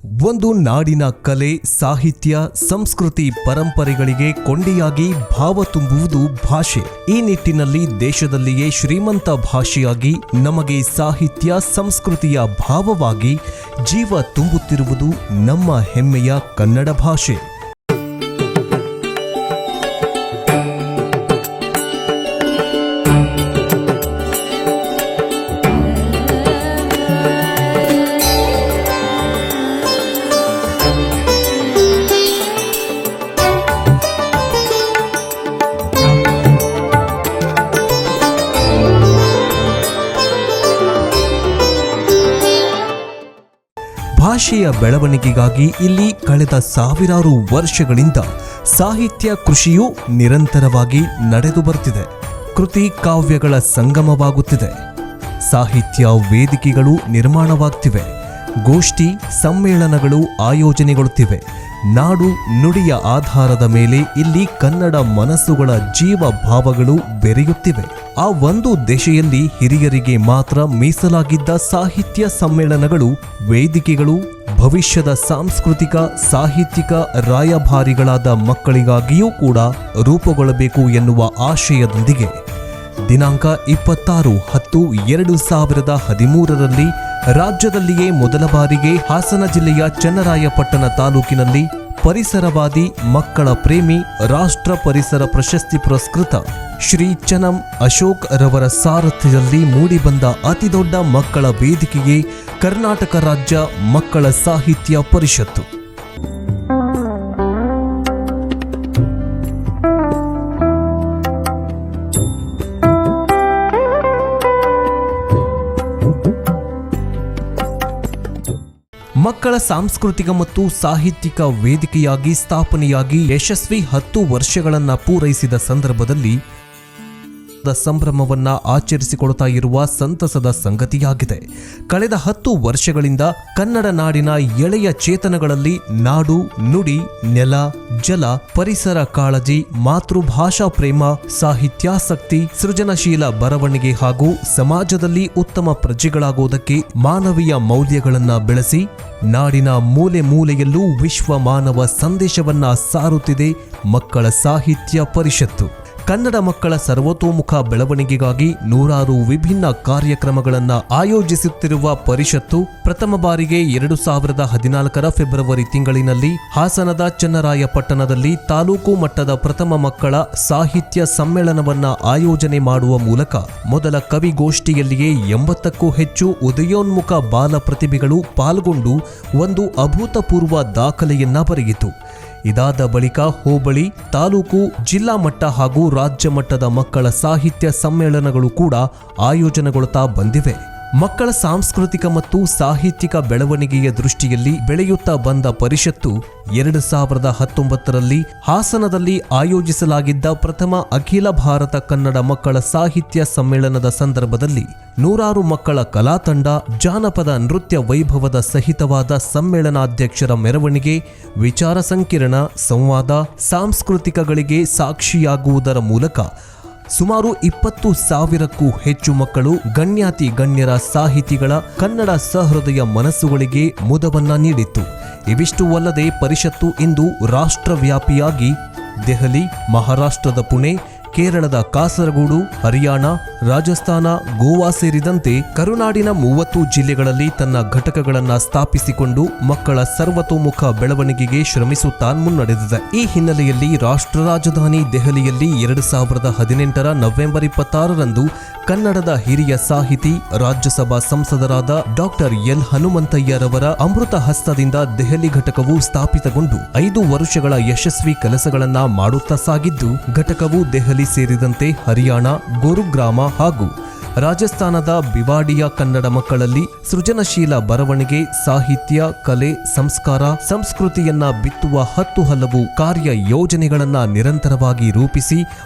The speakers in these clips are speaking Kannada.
ಒಂದು ನಾಡಿನ ಕಲೆ, ಸಾಹಿತ್ಯ, ಸಂಸ್ಕೃತಿ, ಪರಂಪರೆಗಳಿಗೆ ಕೊಂಡಿಯಾಗಿ ಭಾವ ತುಂಬುವುದು ಭಾಷೆ. ಈ ನಿಟ್ಟಿನಲ್ಲಿ ದೇಶದಲ್ಲಿಯೇ ಶ್ರೀಮಂತ ಭಾಷೆಯಾಗಿ ನಮಗೆ ಸಾಹಿತ್ಯ, ಸಂಸ್ಕೃತಿಯ ಭಾವವಾಗಿ ಜೀವ ತುಂಬುತ್ತಿರುವುದು ನಮ್ಮ ಹೆಮ್ಮೆಯ ಕನ್ನಡ ಭಾಷೆ. ಭಾಷೆಯ ಬೆಳವಣಿಗೆಗಾಗಿ ಇಲ್ಲಿ ಕಳೆದ ಸಾವಿರಾರು ವರ್ಷಗಳಿಂದ ಸಾಹಿತ್ಯ ಕೃಷಿಯು ನಿರಂತರವಾಗಿ ನಡೆದು ಬರುತ್ತಿದೆ. ಕೃತಿ ಕಾವ್ಯಗಳ ಸಂಗಮವಾಗುತ್ತಿದೆ. ಸಾಹಿತ್ಯ ವೇದಿಕೆಗಳು ನಿರ್ಮಾಣವಾಗ್ತಿವೆ. ಗೋಷ್ಠಿ ಸಮ್ಮೇಳನಗಳು ಆಯೋಜನೆಗೊಳ್ಳುತ್ತಿವೆ. ನಾಡು ನುಡಿಯ ಆಧಾರದ ಮೇಲೆ ಇಲ್ಲಿ ಕನ್ನಡ ಮನಸ್ಸುಗಳ ಜೀವ ಭಾವಗಳು ಬೆರೆಯುತ್ತಿವೆ. ಆ ಒಂದು ದೆಸೆಯಲ್ಲಿ ಹಿರಿಯರಿಗೆ ಮಾತ್ರ ಮೀಸಲಾಗಿದ್ದ ಸಾಹಿತ್ಯ ಸಮ್ಮೇಳನಗಳು, ವೇದಿಕೆಗಳು ಭವಿಷ್ಯದ ಸಾಂಸ್ಕೃತಿಕ ಸಾಹಿತ್ಯಿಕ ರಾಯಭಾರಿಗಳಾದ ಮಕ್ಕಳಿಗಾಗಿಯೂ ಕೂಡ ರೂಪುಗೊಳ್ಳಬೇಕು ಎನ್ನುವ ಆಶಯದೊಂದಿಗೆ ದಿನಾಂಕ 26/10/2013 ರಾಜ್ಯದಲ್ಲಿಯೇ ಮೊದಲ ಬಾರಿಗೆ ಹಾಸನ ಜಿಲ್ಲೆಯ ಚನ್ನರಾಯಪಟ್ಟಣ ತಾಲೂಕಿನಲ್ಲಿ ಪರಿಸರವಾದಿ, ಮಕ್ಕಳ ಪ್ರೇಮಿ, ರಾಷ್ಟ್ರ ಪರಿಸರ ಪ್ರಶಸ್ತಿ ಪುರಸ್ಕೃತ ಶ್ರೀ ಚನ್ನಂ ಅಶೋಕ್ ರವರ ಸಾರಥ್ಯದಲ್ಲಿ ಮೂಡಿಬಂದ ಅತಿದೊಡ್ಡ ಮಕ್ಕಳ ವೇದಿಕೆಗೆ ಕರ್ನಾಟಕ ರಾಜ್ಯ ಮಕ್ಕಳ ಸಾಹಿತ್ಯ ಪರಿಷತ್ತು. ಮಕ್ಕಳ ಸಾಂಸ್ಕೃತಿಕ ಮತ್ತು ಸಾಹಿತ್ಯಿಕ ವೇದಿಕೆಯಾಗಿ ಸ್ಥಾಪನೆಯಾಗಿ ಯಶಸ್ವಿ 10 ವರ್ಷಗಳನ್ನು ಪೂರೈಸಿದ ಸಂದರ್ಭದಲ್ಲಿ ಸಂಭ್ರಮವನ್ನ ಆಚರಿಸಿಕೊಳ್ತಾ ಇರುವ ಸಂತಸದ ಸಂಗತಿಯಾಗಿದೆ. ಕಳೆದ 10 ವರ್ಷಗಳಿಂದ ಕನ್ನಡ ನಾಡಿನ ಎಳೆಯ ಚೇತನಗಳಲ್ಲಿ ನಾಡು, ನುಡಿ, ನೆಲ, ಜಲ, ಪರಿಸರ ಕಾಳಜಿ, ಮಾತೃಭಾಷಾ ಪ್ರೇಮ, ಸಾಹಿತ್ಯಾಸಕ್ತಿ, ಸೃಜನಶೀಲ ಬರವಣಿಗೆ ಹಾಗೂ ಸಮಾಜದಲ್ಲಿ ಉತ್ತಮ ಪ್ರಜೆಗಳಾಗುವುದಕ್ಕೆ ಮಾನವೀಯ ಮೌಲ್ಯಗಳನ್ನು ಬೆಳೆಸಿ ನಾಡಿನ ಮೂಲೆ ಮೂಲೆಯಲ್ಲೂ ವಿಶ್ವ ಮಾನವ ಸಂದೇಶವನ್ನ ಸಾರುತ್ತಿದೆ ಮಕ್ಕಳ ಸಾಹಿತ್ಯ ಪರಿಷತ್ತು. ಕನ್ನಡ ಮಕ್ಕಳ ಸರ್ವತೋಮುಖ ಬೆಳವಣಿಗೆಗಾಗಿ ನೂರಾರು ವಿಭಿನ್ನ ಕಾರ್ಯಕ್ರಮಗಳನ್ನು ಆಯೋಜಿಸುತ್ತಿರುವ ಪರಿಷತ್ತು ಪ್ರಥಮ ಬಾರಿಗೆ 2014 ಫೆಬ್ರವರಿ ತಿಂಗಳಿನಲ್ಲಿ ಹಾಸನದ ಚನ್ನರಾಯಪಟ್ಟಣದಲ್ಲಿ ತಾಲೂಕು ಮಟ್ಟದ ಪ್ರಥಮ ಮಕ್ಕಳ ಸಾಹಿತ್ಯ ಸಮ್ಮೇಳನವನ್ನ ಆಯೋಜನೆ ಮಾಡುವ ಮೂಲಕ ಮೊದಲ ಕವಿಗೋಷ್ಠಿಯಲ್ಲಿಯೇ 80ಕ್ಕೂ ಹೆಚ್ಚು ಉದಯೋನ್ಮುಖ ಬಾಲ ಪ್ರತಿಭೆಗಳು ಪಾಲ್ಗೊಂಡು ಒಂದು ಅಭೂತಪೂರ್ವ ದಾಖಲೆಯನ್ನ ಬರೆಯಿತು. ಇದಾದ ಬಳಿಕ ಹೋಬಳಿ, ತಾಲೂಕು, ಜಿಲ್ಲಾ ಮಟ್ಟ ಹಾಗೂ ರಾಜ್ಯ ಮಟ್ಟದ ಮಕ್ಕಳ ಸಾಹಿತ್ಯ ಸಮ್ಮೇಳನಗಳು ಕೂಡ ಆಯೋಜನೆಗೊಳ್ಳುತ್ತಾ ಬಂದಿವೆ. ಮಕ್ಕಳ ಸಾಂಸ್ಕೃತಿಕ ಮತ್ತು ಸಾಹಿತ್ಯಿಕ ಬೆಳವಣಿಗೆಯ ದೃಷ್ಟಿಯಲ್ಲಿ ಬೆಳೆಯುತ್ತಾ ಬಂದ ಪರಿಷತ್ತು 2019ರಲ್ಲಿ ಹಾಸನದಲ್ಲಿ ಆಯೋಜಿಸಲಾಗಿದ್ದ ಪ್ರಥಮ ಅಖಿಲ ಭಾರತ ಕನ್ನಡ ಮಕ್ಕಳ ಸಾಹಿತ್ಯ ಸಮ್ಮೇಳನದ ಸಂದರ್ಭದಲ್ಲಿ ನೂರಾರು ಮಕ್ಕಳ ಕಲಾ ತಂಡ, ಜಾನಪದ ನೃತ್ಯ ವೈಭವದ ಸಹಿತವಾದ ಸಮ್ಮೇಳನಾಧ್ಯಕ್ಷರ ಮೆರವಣಿಗೆ, ವಿಚಾರ ಸಂಕಿರಣ, ಸಂವಾದ, ಸಾಂಸ್ಕೃತಿಕಗಳಿಗೆ ಸಾಕ್ಷಿಯಾಗುವುದರ ಮೂಲಕ ಸುಮಾರು 20,000ಕ್ಕೂ ಹೆಚ್ಚು ಮಕ್ಕಳು ಗಣ್ಯಾತಿ ಗಣ್ಯರ ಸಾಹಿತಿಗಳ ಕನ್ನಡ ಸಹೃದಯ ಮನಸ್ಸುಗಳಿಗೆ ಮುದವನ್ನ ನೀಡಿತ್ತು. ಇವಿಷ್ಟು ಅಲ್ಲದೆ ಪರಿಷತ್ತು ಇಂದು ರಾಷ್ಟ್ರವ್ಯಾಪಿಯಾಗಿ ದೆಹಲಿ, ಮಹಾರಾಷ್ಟ್ರದ ಪುಣೆ, ಕೇರಳದ ಕಾಸರಗೋಡು, ಹರಿಯಾಣ, ರಾಜಸ್ಥಾನ, ಗೋವಾ ಸೇರಿದಂತೆ ಕರುನಾಡಿನ 30 ಜಿಲ್ಲೆಗಳಲ್ಲಿ ತನ್ನ ಘಟಕಗಳನ್ನು ಸ್ಥಾಪಿಸಿಕೊಂಡು ಮಕ್ಕಳ ಸರ್ವತೋಮುಖ ಬೆಳವಣಿಗೆಗೆ ಶ್ರಮಿಸುತ್ತಾ ಮುನ್ನಡೆದಿದೆ. ಈ ಹಿನ್ನೆಲೆಯಲ್ಲಿ ರಾಷ್ಟ್ರ ರಾಜಧಾನಿ ದೆಹಲಿಯಲ್ಲಿ 2018 ನವೆಂಬರ್ 26ರಂದು ಕನ್ನಡದ ಹಿರಿಯ ಸಾಹಿತಿ, ರಾಜ್ಯಸಭಾ ಸಂಸದರಾದ ಡಾಕ್ಟರ್ ಎಲ್ ಹನುಮಂತಯ್ಯರವರ ಅಮೃತ ಹಸ್ತದಿಂದ ದೆಹಲಿ ಘಟಕವು ಸ್ಥಾಪಿತಗೊಂಡು 5 ವರ್ಷಗಳ ಯಶಸ್ವಿ ಕೆಲಸಗಳನ್ನ ಮಾಡುತ್ತಾ ಸಾಗಿದ್ದು, ಘಟಕವು ದೆಹಲಿ ಸೇರಿದಂತೆ ಹರಿಯಾಣ, ಗುರುಗ್ರಾಮ ಹಾಗೂ ರಾಜಸ್ಥಾನದ ಬಿವಾಡಿಯ ಕನ್ನಡ ಮಕ್ಕಳಲ್ಲಿ ಸೃಜನಶೀಲ ಬರವಣಿಗೆ, ಸಾಹಿತ್ಯ, ಕಲೆ, ಸಂಸ್ಕಾರ, ಸಂಸ್ಕೃತಿಯನ್ನ ಬಿತ್ತುವ 10 ಹಲವು ಕಾರ್ಯ ಯೋಜನೆಗಳನ್ನ ನಿರಂತರವಾಗಿ ರೂಪಿಸಿ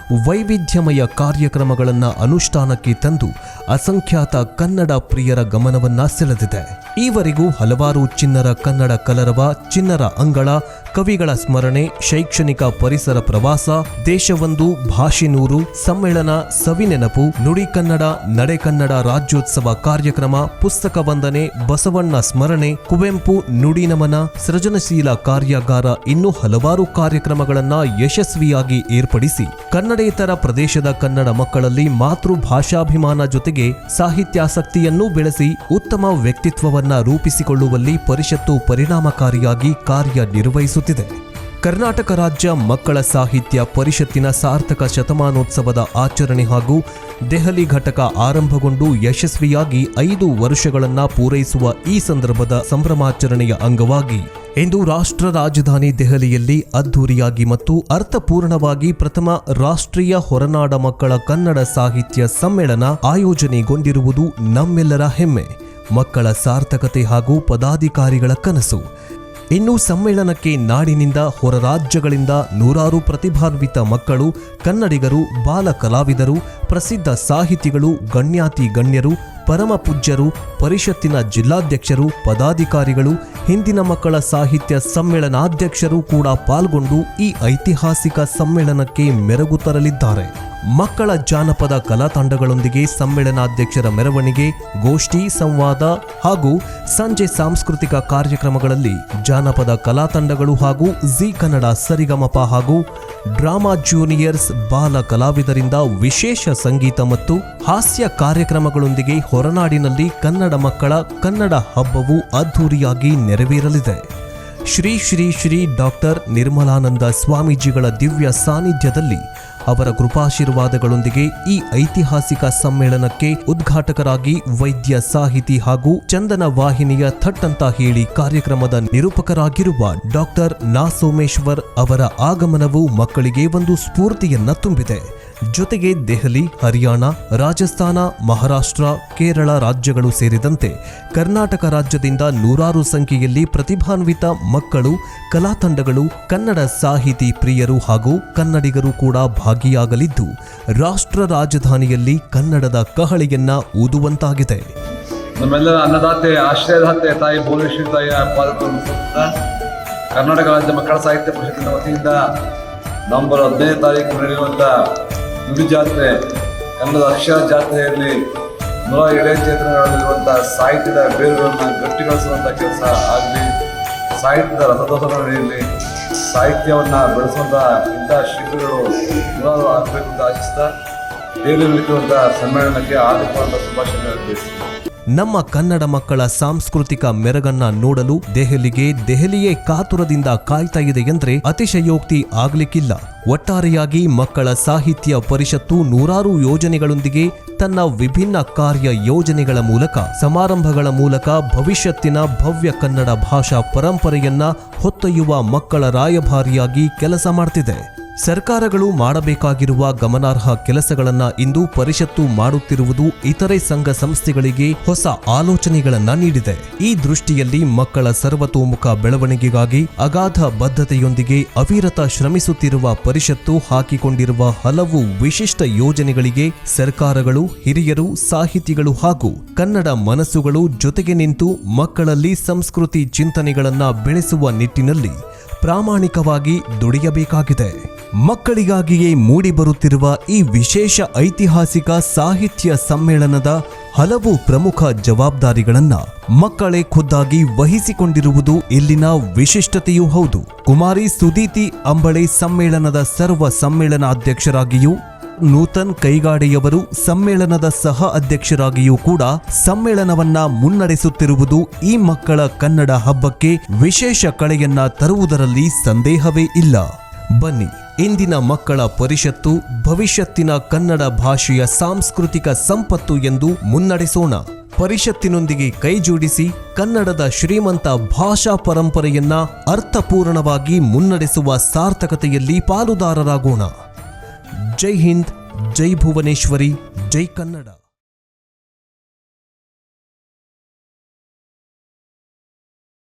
ವೈವಿಧ್ಯಮಯ ಕಾರ್ಯಕ್ರಮಗಳನ್ನ ಅನುಷ್ಠಾನಕ್ಕೆ ತಂದು ಅಸಂಖ್ಯಾತ ಕನ್ನಡ ಪ್ರಿಯರ ಗಮನವನ್ನ ಸೆಳೆದಿದೆ. ಈವರೆಗೂ ಹಲವಾರು ಚಿನ್ನರ ಕನ್ನಡ ಕಲರವ, ಚಿನ್ನರ ಅಂಗಳ, ಕವಿಗಳ ಸ್ಮರಣೆ, ಶೈಕ್ಷಣಿಕ ಪರಿಸರ ಪ್ರವಾಸ, ದೇಶವೊಂದು ಭಾಷೆ ನೂರು, ಸಮ್ಮೇಳನ, ಸವಿನೆನಪು, ನುಡಿ ಕನ್ನಡ, ನಡೆ ಕನ್ನಡ ರಾಜ್ಯೋತ್ಸವ ಕಾರ್ಯಕ್ರಮ, ಪುಸ್ತಕ ವಂದನೆ, ಬಸವಣ್ಣ ಸ್ಮರಣೆ, ಕುವೆಂಪು ನುಡಿ ನಮನ, ಸೃಜನಶೀಲ ಕಾರ್ಯಾಗಾರ ಇನ್ನೂ ಹಲವಾರು ಕಾರ್ಯಕ್ರಮಗಳನ್ನು ಯಶಸ್ವಿಯಾಗಿ ಏರ್ಪಡಿಸಿ ಕನ್ನಡೇತರ ಪ್ರದೇಶದ ಕನ್ನಡ ಮಕ್ಕಳಲ್ಲಿ ಮಾತೃಭಾಷಾಭಿಮಾನ ಜೊತೆಗೆ ಸಾಹಿತ್ಯಾಸಕ್ತಿಯನ್ನೂ ಬೆಳೆಸಿ ಉತ್ತಮ ವ್ಯಕ್ತಿತ್ವವನ್ನ ರೂಪಿಸಿಕೊಳ್ಳುವಲ್ಲಿ ಪರಿಷತ್ತು ಪರಿಣಾಮಕಾರಿಯಾಗಿ ಕಾರ್ಯನಿರ್ವಹಿಸುತ್ತಿದೆ. ಕರ್ನಾಟಕ ರಾಜ್ಯ ಮಕ್ಕಳ ಸಾಹಿತ್ಯ ಪರಿಷತ್ತಿನ ಸಾರ್ಥಕ ಶತಮಾನೋತ್ಸವದ ಆಚರಣೆ ಹಾಗೂ ದೆಹಲಿ ಘಟಕ ಆರಂಭಗೊಂಡು ಯಶಸ್ವಿಯಾಗಿ 5 ವರ್ಷಗಳನ್ನು ಪೂರೈಸುವ ಈ ಸಂದರ್ಭದ ಸಂಭ್ರಮಾಚರಣೆಯ ಅಂಗವಾಗಿ ಇಂದು ರಾಷ್ಟ್ರ ರಾಜಧಾನಿ ದೆಹಲಿಯಲ್ಲಿ ಅದ್ಧೂರಿಯಾಗಿ ಮತ್ತು ಅರ್ಥಪೂರ್ಣವಾಗಿ ಪ್ರಥಮ ರಾಷ್ಟ್ರೀಯ ಹೊರನಾಡ ಮಕ್ಕಳ ಕನ್ನಡ ಸಾಹಿತ್ಯ ಸಮ್ಮೇಳನ ಆಯೋಜನೆಗೊಂಡಿರುವುದು ನಮ್ಮೆಲ್ಲರ ಹೆಮ್ಮೆ, ಮಕ್ಕಳ ಸಾರ್ಥಕತೆ ಹಾಗೂ ಪದಾಧಿಕಾರಿಗಳ ಕನಸು. ಇನ್ನು ಸಮ್ಮೇಳನಕ್ಕೆ ನಾಡಿನಿಂದ ಹೊರ ರಾಜ್ಯಗಳಿಂದ ನೂರಾರು ಪ್ರತಿಭಾನ್ವಿತ ಮಕ್ಕಳು, ಕನ್ನಡಿಗರು, ಬಾಲ ಕಲಾವಿದರು, ಪ್ರಸಿದ್ಧ ಸಾಹಿತಿಗಳು, ಗಣ್ಯಾತಿ ಗಣ್ಯರು, ಪರಮ ಪೂಜ್ಯರು, ಪರಿಷತ್ತಿನ ಜಿಲ್ಲಾಧ್ಯಕ್ಷರು, ಪದಾಧಿಕಾರಿಗಳು, ಹಿಂದಿನ ಮಕ್ಕಳ ಸಾಹಿತ್ಯ ಸಮ್ಮೇಳನಾಧ್ಯಕ್ಷರು ಕೂಡ ಪಾಲ್ಗೊಂಡು ಈ ಐತಿಹಾಸಿಕ ಸಮ್ಮೇಳನಕ್ಕೆ ಮೆರುಗು ತರಲಿದ್ದಾರೆ. ಮಕ್ಕಳ ಜಾನಪದ ಕಲಾ ತಂಡಗಳೊಂದಿಗೆ ಸಮ್ಮೇಳನಾಧ್ಯಕ್ಷರ ಮೆರವಣಿಗೆ, ಗೋಷ್ಠಿ, ಸಂವಾದ ಹಾಗೂ ಸಂಜೆ ಸಾಂಸ್ಕೃತಿಕ ಕಾರ್ಯಕ್ರಮಗಳಲ್ಲಿ ಜಾನಪದ ಕಲಾ ತಂಡಗಳು ಹಾಗೂ ಜಿ ಕನ್ನಡ ಸರಿಗಮಪ ಹಾಗೂ ಡ್ರಾಮಾ ಜೂನಿಯರ್ಸ್ ಬಾಲ ಕಲಾವಿದರಿಂದ ವಿಶೇಷ ಸಂಗೀತ ಮತ್ತು ಹಾಸ್ಯ ಕಾರ್ಯಕ್ರಮಗಳೊಂದಿಗೆ ಹೊರನಾಡಿನಲ್ಲಿ ಕನ್ನಡ ಮಕ್ಕಳ ಕನ್ನಡ ಹಬ್ಬವು ಅದ್ಧೂರಿಯಾಗಿ ನೆರವೇರಲಿದೆ. ಶ್ರೀ ಶ್ರೀ ಶ್ರೀ ಡಾಕ್ಟರ್ ನಿರ್ಮಲಾನಂದ ಸ್ವಾಮೀಜಿಗಳ ದಿವ್ಯ ಸಾನ್ನಿಧ್ಯದಲ್ಲಿ ಅವರ ಕೃಪಾಶೀರ್ವಾದಗಳೊಂದಿಗೆ ಈ ಐತಿಹಾಸಿಕ ಸಮ್ಮೇಳನಕ್ಕೆ ಉದ್ಘಾಟಕರಾಗಿ ವೈದ್ಯ, ಸಾಹಿತಿ ಹಾಗೂ ಚಂದನ ವಾಹಿನಿಯ ಥಟ್ ಅಂತ ಹೇಳಿ ಕಾರ್ಯಕ್ರಮದ ನಿರೂಪಕರಾಗಿರುವ ಡಾಕ್ಟರ್ ನಾ ಸೋಮೇಶ್ವರ್ ಅವರ ಆಗಮನವು ಮಕ್ಕಳಿಗೆ ಒಂದು ಸ್ಫೂರ್ತಿಯನ್ನ ತುಂಬಿದೆ. ಜೊತೆಗೆ ದೆಹಲಿ, ಹರಿಯಾಣ, ರಾಜಸ್ಥಾನ, ಮಹಾರಾಷ್ಟ್ರ, ಕೇರಳ ರಾಜ್ಯಗಳು ಸೇರಿದಂತೆ ಕರ್ನಾಟಕ ರಾಜ್ಯದಿಂದ ನೂರಾರು ಸಂಖ್ಯೆಯಲ್ಲಿ ಪ್ರತಿಭಾನ್ವಿತ ಮಕ್ಕಳು, ಕಲಾ ತಂಡಗಳು, ಕನ್ನಡ ಸಾಹಿತಿ ಪ್ರಿಯರು ಹಾಗೂ ಕನ್ನಡಿಗರು ಕೂಡ ಭಾಗಿಯಾಗಲಿದ್ದು ರಾಷ್ಟ್ರ ರಾಜಧಾನಿಯಲ್ಲಿ ಕನ್ನಡದ ಕಹಳೆಯನ್ನ ಊದುವಂತಾಗಿದೆ. ನಮ್ಮೆಲ್ಲರ ಅನ್ನದಾತೆ, ಆಶ್ರಯದಾತೆ ತಾಯಿ ಭುವನೇಶ್ವರಿ ತಾಯಿಯ ಪಾದವನ್ನು ಕರ್ನಾಟಕ ರಾಜ್ಯ ಮಕ್ಕಳ ಸಾಹಿತ್ಯ ಪರಿಷತ್ತಿನ ವತಿಯಿಂದ ನವೆಂಬರ್ 15ನೇ ತಾರೀಕು ನಡೆಯುವಂಥ ನುಡಿ ಜಾತ್ರೆ, ಕನ್ನಡದ ಅಕ್ಷರ ಜಾತ್ರೆಯಲ್ಲಿ 107 ಚೇತನಗಳಲ್ಲಿರುವಂಥ ಸಾಹಿತ್ಯದ ಬೇರುಗಳನ್ನು ಗಟ್ಟಿಗೊಳಿಸುವಂಥ ಕೆಲಸ ಆಗಲಿ, ಸಾಹಿತ್ಯದ ರಸದೋಷ ನಡೆಯಲಿ, ಸಾಹಿತ್ಯವನ್ನು ಬೆಳೆಸುವಂಥ ಇಂಥ ಶಿಬಿರಗಳು ನೂರಾರು ಆಗಬೇಕು ಅಂತ ಆಶಿಸ್ತಾ ದೆಹಲಿ ನಡೆಯುವಂಥ ಸಮ್ಮೇಳನಕ್ಕೆ ಆರ್ಥಿಕವಾದ ಶುಭಾಶಯ ಅರ್ಪಿಸ್ತೀನಿ. ನಮ್ಮ ಕನ್ನಡ ಮಕ್ಕಳ ಸಾಂಸ್ಕೃತಿಕ ಮೆರಗನ್ನ ನೋಡಲು ದೆಹಲಿಯೇ ಕಾತುರದಿಂದ ಕಾಯ್ತಾ ಇದೆ ಎಂದ್ರೆ ಅತಿಶಯೋಕ್ತಿ ಆಗ್ಲಿಕ್ಕಿಲ್ಲ. ಒಟ್ಟಾರೆಯಾಗಿ ಮಕ್ಕಳ ಸಾಹಿತ್ಯ ಪರಿಷತ್ತು ನೂರಾರು ಯೋಜನೆಗಳೊಂದಿಗೆ ತನ್ನ ವಿಭಿನ್ನ ಕಾರ್ಯ ಯೋಜನೆಗಳ ಮೂಲಕ, ಸಮಾರಂಭಗಳ ಮೂಲಕ ಭವಿಷ್ಯತ್ತಿನ ಭವ್ಯ ಕನ್ನಡ ಭಾಷಾ ಪರಂಪರೆಯನ್ನ ಹೊತ್ತೊಯ್ಯುವ ಮಕ್ಕಳ ರಾಯಭಾರಿಯಾಗಿ ಕೆಲಸ ಮಾಡ್ತಿದೆ. ಸರ್ಕಾರಗಳು ಮಾಡಬೇಕಾಗಿರುವ ಗಮನಾರ್ಹ ಕೆಲಸಗಳನ್ನ ಇಂದು ಪರಿಷತ್ತು ಮಾಡುತ್ತಿರುವುದು ಇತರೆ ಸಂಘ ಸಂಸ್ಥೆಗಳಿಗೆ ಹೊಸ ಆಲೋಚನೆಗಳನ್ನ ನೀಡಿದೆ. ಈ ದೃಷ್ಟಿಯಲ್ಲಿ ಮಕ್ಕಳ ಸರ್ವತೋಮುಖ ಬೆಳವಣಿಗೆಗಾಗಿ ಅಗಾಧ ಬದ್ಧತೆಯೊಂದಿಗೆ ಅವಿರತ ಶ್ರಮಿಸುತ್ತಿರುವ ಪರಿಷತ್ತು ಹಾಕಿಕೊಂಡಿರುವ ಹಲವು ವಿಶಿಷ್ಟ ಯೋಜನೆಗಳಿಗೆ ಸರ್ಕಾರಗಳು, ಹಿರಿಯರು, ಸಾಹಿತಿಗಳು ಹಾಗೂ ಕನ್ನಡ ಮನಸ್ಸುಗಳು ಜೊತೆಗೆ ನಿಂತು ಮಕ್ಕಳಲ್ಲಿ ಸಂಸ್ಕೃತಿ ಚಿಂತನೆಗಳನ್ನ ಬೆಳೆಸುವ ನಿಟ್ಟಿನಲ್ಲಿ ಪ್ರಾಮಾಣಿಕವಾಗಿ ದುಡಿಯಬೇಕಾಗಿದೆ. ಮಕ್ಕಳಿಗಾಗಿಯೇ ಮೂಡಿಬರುತ್ತಿರುವ ಈ ವಿಶೇಷ ಐತಿಹಾಸಿಕ ಸಾಹಿತ್ಯ ಸಮ್ಮೇಳನದ ಹಲವು ಪ್ರಮುಖ ಜವಾಬ್ದಾರಿಗಳನ್ನ ಮಕ್ಕಳೇ ಖುದ್ದಾಗಿ ವಹಿಸಿಕೊಂಡಿರುವುದು ಇಲ್ಲಿನ ವಿಶಿಷ್ಟತೆಯೂ ಹೌದು. ಕುಮಾರಿ ಸುದೀತಿ ಅಂಬಳೆ ಸಮ್ಮೇಳನದ ಸರ್ವ ಸಮ್ಮೇಳನಾಧ್ಯಕ್ಷರಾಗಿಯೂ, ನೂತನ್ ಕೈಗಾಡೆಯವರು ಸಮ್ಮೇಳನದ ಸಹ ಅಧ್ಯಕ್ಷರಾಗಿಯೂ ಕೂಡ ಸಮ್ಮೇಳನವನ್ನ ಮುನ್ನಡೆಸುತ್ತಿರುವುದು ಈ ಮಕ್ಕಳ ಕನ್ನಡ ಹಬ್ಬಕ್ಕೆ ವಿಶೇಷ ಕಳೆಯನ್ನ ತರುವುದರಲ್ಲಿ ಸಂದೇಹವೇ ಇಲ್ಲ. ಬನ್ನಿ, ಇಂದಿನ ಮಕ್ಕಳ ಪರಿಷತ್ತು ಭವಿಷ್ಯತ್ತಿನ ಕನ್ನಡ ಭಾಷೆಯ ಸಾಂಸ್ಕೃತಿಕ ಸಂಪತ್ತು ಎಂದು ಮುನ್ನಡೆಸೋಣ. ಪರಿಷತ್ತಿನೊಂದಿಗೆ ಕೈಜೋಡಿಸಿ ಕನ್ನಡದ ಶ್ರೀಮಂತ ಭಾಷಾ ಪರಂಪರೆಯನ್ನ ಅರ್ಥಪೂರ್ಣವಾಗಿ ಮುನ್ನಡೆಸುವ ಸಾರ್ಥಕತೆಯಲ್ಲಿ ಪಾಲುದಾರರಾಗೋಣ. ಜೈ ಹಿಂದ್, ಜೈ ಭುವನೇಶ್ವರಿ, ಜೈ ಕನ್ನಡ.